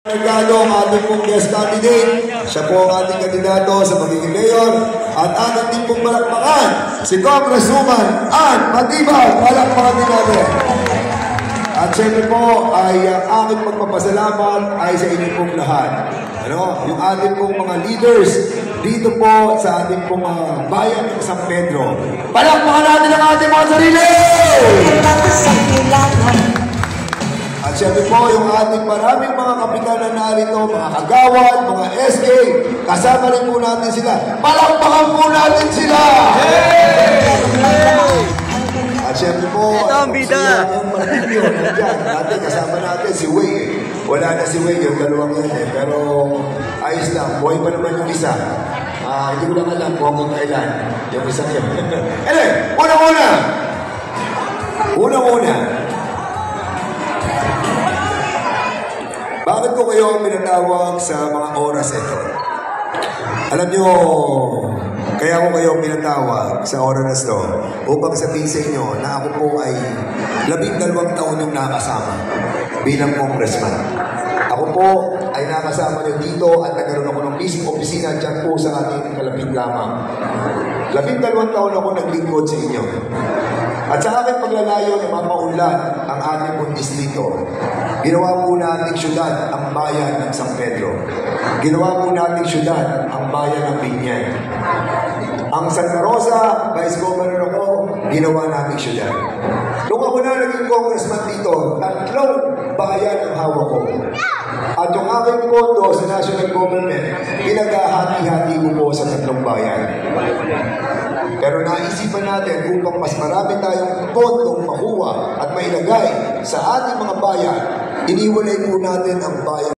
Regalo ang ating pong guest candidate. Siya po ang ating kandidato sa pagiging mayor. At ating din pong palakpakan, si Congresswoman Ann Matibag. Palakpakan din natin. At syempre po ay ang aking pagpapasalamat ay sa inyo pong lahat. Yung ating pong mga leaders dito po sa ating pong bayan ng San Pedro. Palakpakan natin ang ating mga sarili! At syempre po, yung ating maraming mga kapitan na narito, mga kagawad, mga SK, kasama rin po natin sila. Palakpakan po natin sila! At syempre po, ito ang bida! Natin, kasama natin si Way. Wala na si Way, yung dalawang yan eh. Pero ayos lang, buhay pa naman yung isa. Hindi ko lang alam kung hanggang kailan yung isang yun. Anyway, Una-una. Bakit ko kayo pinatawag sa mga oras ito? Alam nyo, kaya ko kayo pinatawag sa oras ito upang sabihin sa inyo na ako po ay 12 taon yung nakasama bilang congressman. Ako po ay nakasama nyo dito at nagkaroon ako ng mismo opisina dyan po sa ating kalapit lamang. 12 taon ako naglingkod sa inyo. At sa aking paglalayo na mapaunlad ang ating pong distrito, ginawa po nating syudad ang bayan ng San Pedro. Ginawa po nating syudad ang bayan ng Binyan. Ang Santa Rosa, Vice Governor ako, ginawa nating syudad. Nung ako na naging congressman dito, 3 bayan ang hawak ko. At yung aking pondo sa national government, pinaghahati-hati ko po sa 3 bayan. Pero naisipan natin upang mas marami tayong pondong makuha at mailagay sa ating mga bayan, iniwalay po natin ang bayan.